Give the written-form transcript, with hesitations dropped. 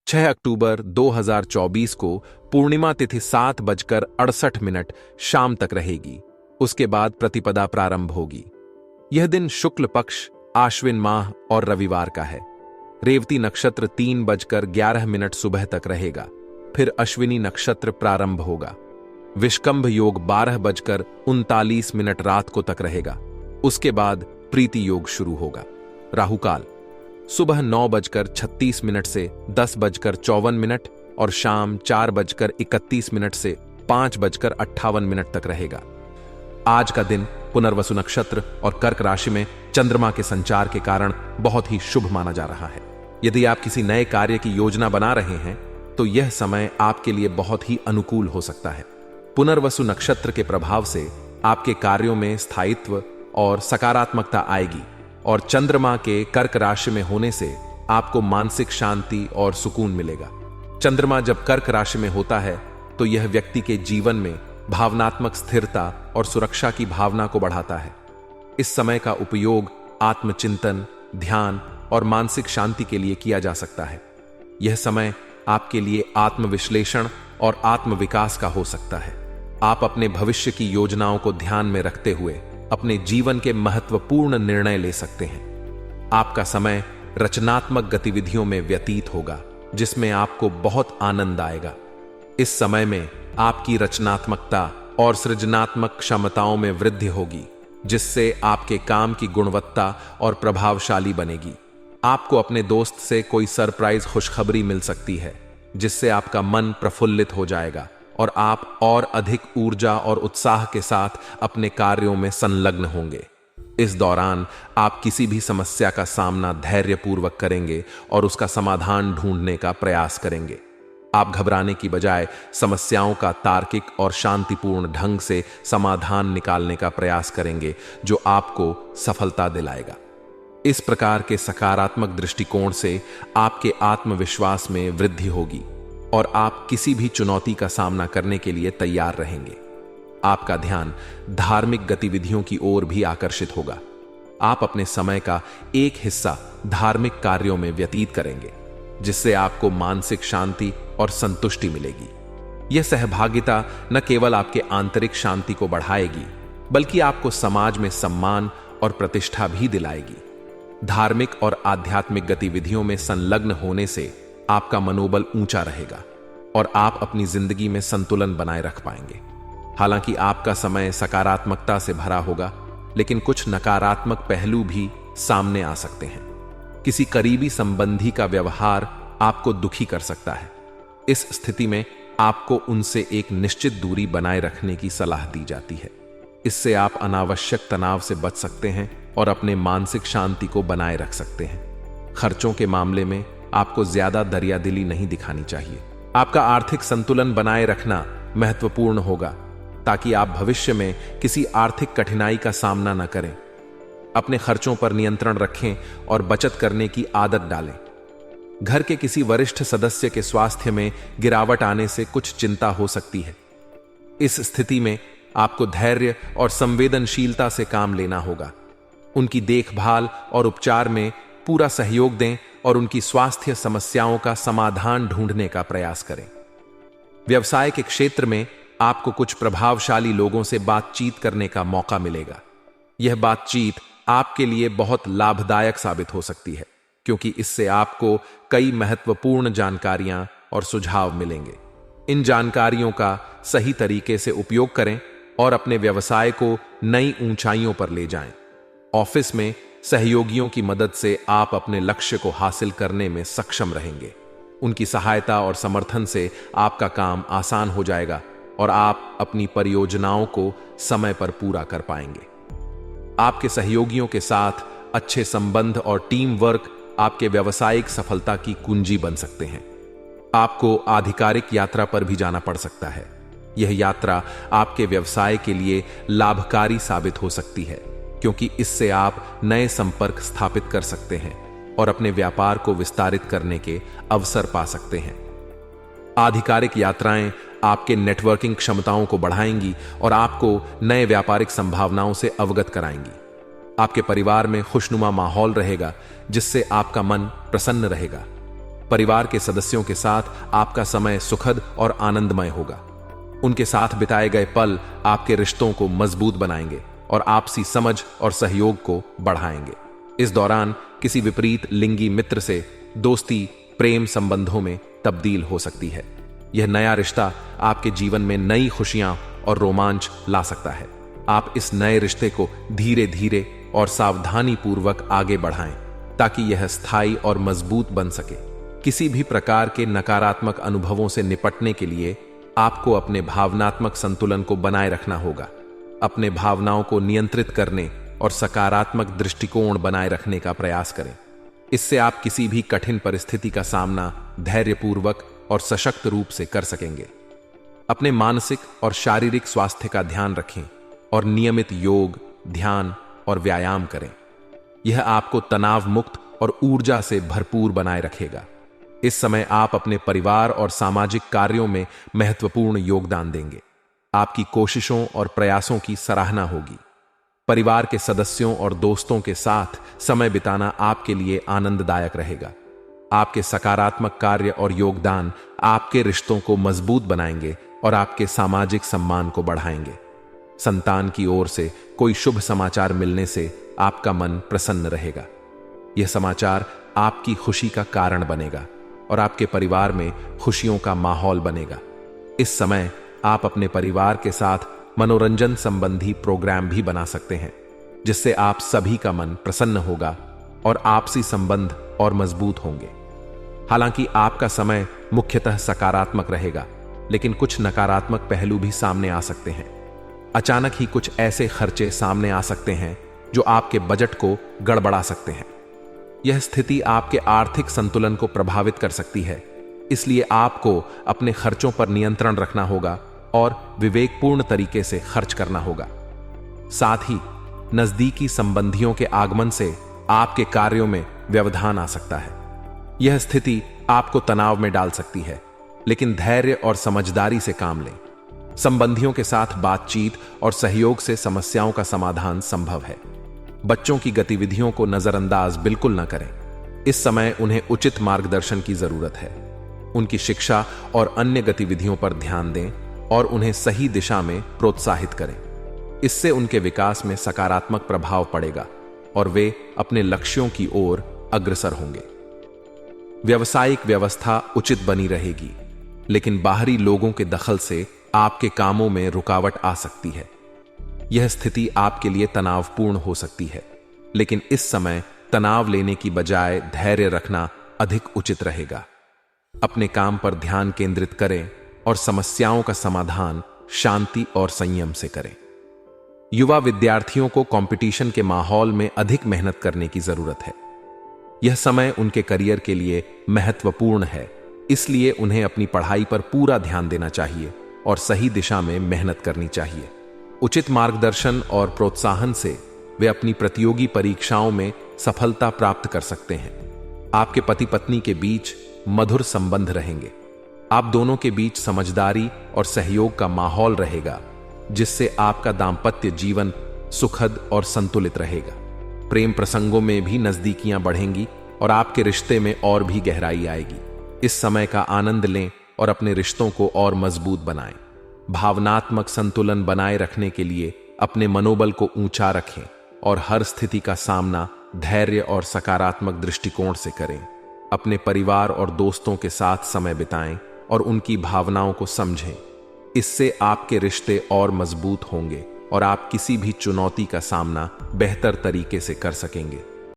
6 अक्टूबर 2024 को पूर्णिमा तिथि 7:68 शाम तक रहेगी। उसके बाद प्रतिपदा प्रारंभ होगी। यह दिन शुक्ल पक्ष, आश्विन माह और रविवार का है। रेवती नक्षत्र 3:11 सुबह तक रहेगा। फिर अश्विनी नक्षत्र प्रारंभ होगा। विष्कंभ योग 12:39 रात को तक रहेगा। उसके बाद प्रीति योग शुरू होगा। राहुकाल सुबह 9:36 से 10:54 और शाम 4:31 से 5:58 तक रहेगा। आज का दिन पुनर्वसु नक्षत्र और कर्क राशि में चंद्रमा के संचार के कारण बहुत ही शुभ माना जा रहा है। यदि आप किसी नए कार्य की योजना बना रहे हैं तो यह समय आपके लिए बहुत ही अनुकूल हो सकता है। पुनर्वसु नक्षत्र के प्रभाव से आपके कार्यों में स्थायित्व और सकारात्मकता आएगी और चंद्रमा के कर्क राशि में होने से आपको मानसिक शांति और सुकून मिलेगा। चंद्रमा जब कर्क राशि में होता है तो यह व्यक्ति के जीवन में भावनात्मक स्थिरता और सुरक्षा की भावना को बढ़ाता है। इस समय का उपयोग आत्मचिंतन, ध्यान और मानसिक शांति के लिए किया जा सकता है। यह समय आपके लिए आत्मविश्लेषण और आत्मविकास का हो सकता है। आप अपने भविष्य की योजनाओं को ध्यान में रखते हुए अपने जीवन के महत्वपूर्ण निर्णय ले सकते हैं। आपका समय रचनात्मक गतिविधियों में व्यतीत होगा, जिसमें आपको बहुत आनंद आएगा। इस समय में आपकी रचनात्मकता और सृजनात्मक क्षमताओं में वृद्धि होगी, जिससे आपके काम की गुणवत्ता और प्रभावशाली बनेगी। आपको अपने दोस्त से कोई सरप्राइज खुशखबरी मिल सकती है, जिससे आपका मन प्रफुल्लित हो जाएगा और आप और अधिक ऊर्जा और उत्साह के साथ अपने कार्यों में संलग्न होंगे। इस दौरान आप किसी भी समस्या का सामना धैर्यपूर्वक करेंगे और उसका समाधान ढूंढने का प्रयास करेंगे। आप घबराने की बजाय समस्याओं का तार्किक और शांतिपूर्ण ढंग से समाधान निकालने का प्रयास करेंगे, जो आपको सफलता दिलाएगा। इस प्रकार के सकारात्मक दृष्टिकोण से आपके आत्मविश्वास में वृद्धि होगी और आप किसी भी चुनौती का सामना करने के लिए तैयार रहेंगे। आपका ध्यान धार्मिक गतिविधियों की ओर भी आकर्षित होगा। आप अपने समय का एक हिस्सा धार्मिक कार्यों में व्यतीत करेंगे, जिससे आपको मानसिक शांति और संतुष्टि मिलेगी। यह सहभागिता न केवल आपके आंतरिक शांति को बढ़ाएगी, बल्कि आपको समाज में सम्मान और प्रतिष्ठा भी दिलाएगी। धार्मिक और आध्यात्मिक गतिविधियों में संलग्न होने से आपका मनोबल ऊंचा रहेगा और आप अपनी जिंदगी में संतुलन बनाए रख पाएंगे। हालांकि आपका समय सकारात्मकता से भरा होगा, लेकिन कुछ नकारात्मक पहलू भी सामने आ सकते हैं। किसी करीबी संबंधी का व्यवहार आपको दुखी कर सकता है। इस स्थिति में आपको उनसे एक निश्चित दूरी बनाए रखने की सलाह दी जाती है। इससे आप अनावश्यक तनाव से बच सकते हैं और अपने मानसिक शांति को बनाए रख सकते हैं। खर्चों के मामले में आपको ज्यादा दरियादिली नहीं दिखानी चाहिए। आपका आर्थिक संतुलन बनाए रखना महत्वपूर्ण होगा, ताकि आप भविष्य में किसी आर्थिक कठिनाई का सामना न करें। अपने खर्चों पर नियंत्रण रखें और बचत करने की आदत डालें। घर के किसी वरिष्ठ सदस्य के स्वास्थ्य में गिरावट आने से कुछ चिंता हो सकती है। इस स्थिति में आपको धैर्य और संवेदनशीलता से काम लेना होगा। उनकी देखभाल और उपचार में पूरा सहयोग दें और उनकी स्वास्थ्य समस्याओं का समाधान ढूंढने का प्रयास करें। व्यवसाय के क्षेत्र में आपको कुछ प्रभावशाली लोगों से बातचीत करने का मौका मिलेगा। यह बातचीत आपके लिए बहुत लाभदायक साबित हो सकती है, क्योंकि इससे आपको कई महत्वपूर्ण जानकारियां और सुझाव मिलेंगे। इन जानकारियों का सही तरीके से उपयोग करें और अपने व्यवसाय को नई ऊंचाइयों पर ले जाएं। ऑफिस में सहयोगियों की मदद से आप अपने लक्ष्य को हासिल करने में सक्षम रहेंगे। उनकी सहायता और समर्थन से आपका काम आसान हो जाएगा और आप अपनी परियोजनाओं को समय पर पूरा कर पाएंगे। आपके सहयोगियों के साथ अच्छे संबंध और टीम वर्क आपके व्यावसायिक सफलता की कुंजी बन सकते हैं। आपको आधिकारिक यात्रा पर भी जाना पड़ सकता है। यह यात्रा आपके व्यवसाय के लिए लाभकारी साबित हो सकती है, क्योंकि इससे आप नए संपर्क स्थापित कर सकते हैं और अपने व्यापार को विस्तारित करने के अवसर पा सकते हैं। आधिकारिक यात्राएं आपके नेटवर्किंग क्षमताओं को बढ़ाएंगी और आपको नए व्यापारिक संभावनाओं से अवगत कराएंगी। आपके परिवार में खुशनुमा माहौल रहेगा, जिससे आपका मन प्रसन्न रहेगा। परिवार के सदस्यों के साथ आपका समय सुखद और आनंदमय होगा। उनके साथ बिताए गए पल आपके रिश्तों को मजबूत बनाएंगे और आपसी समझ और सहयोग को बढ़ाएंगे। इस दौरान किसी विपरीत लिंगी मित्र से दोस्ती प्रेम संबंधों में तब्दील हो सकती है। यह नया रिश्ता आपके जीवन में नई खुशियां और रोमांच ला सकता है। आप इस नए रिश्ते को धीरे धीरे और सावधानी पूर्वक आगे बढ़ाएं ताकि यह स्थायी और मजबूत बन सके। किसी भी प्रकार के नकारात्मक अनुभवों से निपटने के लिए आपको अपने भावनात्मक संतुलन को बनाए रखना होगा। अपने भावनाओं को नियंत्रित करने और सकारात्मक दृष्टिकोण बनाए रखने का प्रयास करें। इससे आप किसी भी कठिन परिस्थिति का सामना धैर्यपूर्वक और सशक्त रूप से कर सकेंगे। अपने मानसिक और शारीरिक स्वास्थ्य का ध्यान रखें और नियमित योग, ध्यान और व्यायाम करें। यह आपको तनाव मुक्त और ऊर्जा से भरपूर बनाए रखेगा। इस समय आप अपने परिवार और सामाजिक कार्यों में महत्वपूर्ण योगदान देंगे। आपकी कोशिशों और प्रयासों की सराहना होगी। परिवार के सदस्यों और दोस्तों के साथ समय बिताना आपके लिए आनंददायक रहेगा। आपके सकारात्मक कार्य और योगदान आपके रिश्तों को मजबूत बनाएंगे और आपके सामाजिक सम्मान को बढ़ाएंगे। संतान की ओर से कोई शुभ समाचार मिलने से आपका मन प्रसन्न रहेगा। यह समाचार आपकी खुशी का कारण बनेगा और आपके परिवार में खुशियों का माहौल बनेगा। इस समय आप अपने परिवार के साथ मनोरंजन संबंधी प्रोग्राम भी बना सकते हैं, जिससे आप सभी का मन प्रसन्न होगा और आपसी संबंध और मजबूत होंगे। हालांकि आपका समय मुख्यतः सकारात्मक रहेगा, लेकिन कुछ नकारात्मक पहलू भी सामने आ सकते हैं। अचानक ही कुछ ऐसे खर्चे सामने आ सकते हैं जो आपके बजट को गड़बड़ा सकते हैं। यह स्थिति आपके आर्थिक संतुलन को प्रभावित कर सकती है, इसलिए आपको अपने खर्चों पर नियंत्रण रखना होगा और विवेकपूर्ण तरीके से खर्च करना होगा। साथ ही नजदीकी संबंधियों के आगमन से आपके कार्यों में व्यवधान आ सकता है। यह स्थिति आपको तनाव में डाल सकती है, लेकिन धैर्य और समझदारी से काम लें। संबंधियों के साथ बातचीत और सहयोग से समस्याओं का समाधान संभव है। बच्चों की गतिविधियों को नजरअंदाज बिल्कुल न करें। इस समय उन्हें उचित मार्गदर्शन की जरूरत है। उनकी शिक्षा और अन्य गतिविधियों पर ध्यान दें और उन्हें सही दिशा में प्रोत्साहित करें। इससे उनके विकास में सकारात्मक प्रभाव पड़ेगा और वे अपने लक्ष्यों की ओर अग्रसर होंगे। व्यावसायिक व्यवस्था उचित बनी रहेगी, लेकिन बाहरी लोगों के दखल से आपके कामों में रुकावट आ सकती है। यह स्थिति आपके लिए तनावपूर्ण हो सकती है, लेकिन इस समय तनाव लेने की बजाय धैर्य रखना अधिक उचित रहेगा। अपने काम पर ध्यान केंद्रित करें और समस्याओं का समाधान शांति और संयम से करें। युवा विद्यार्थियों को कंपटीशन के माहौल में अधिक मेहनत करने की जरूरत है। यह समय उनके करियर के लिए महत्वपूर्ण है, इसलिए उन्हें अपनी पढ़ाई पर पूरा ध्यान देना चाहिए और सही दिशा में मेहनत करनी चाहिए। उचित मार्गदर्शन और प्रोत्साहन से वे अपनी प्रतियोगी परीक्षाओं में सफलता प्राप्त कर सकते हैं। आपके पति पत्नी के बीच मधुर संबंध रहेंगे। आप दोनों के बीच समझदारी और सहयोग का माहौल रहेगा, जिससे आपका दांपत्य जीवन सुखद और संतुलित रहेगा। प्रेम प्रसंगों में भी नजदीकियां बढ़ेंगी और आपके रिश्ते में और भी गहराई आएगी। इस समय का आनंद लें और अपने रिश्तों को और मजबूत बनाएं। भावनात्मक संतुलन बनाए रखने के लिए अपने मनोबल को ऊंचा रखें और हर स्थिति का सामना धैर्य और सकारात्मक दृष्टिकोण से करें। अपने परिवार और दोस्तों के साथ समय बिताएं और उनकी भावनाओं को समझें। इससे आपके रिश्ते और मजबूत होंगे और आप किसी भी चुनौती का सामना बेहतर तरीके से कर सकेंगे।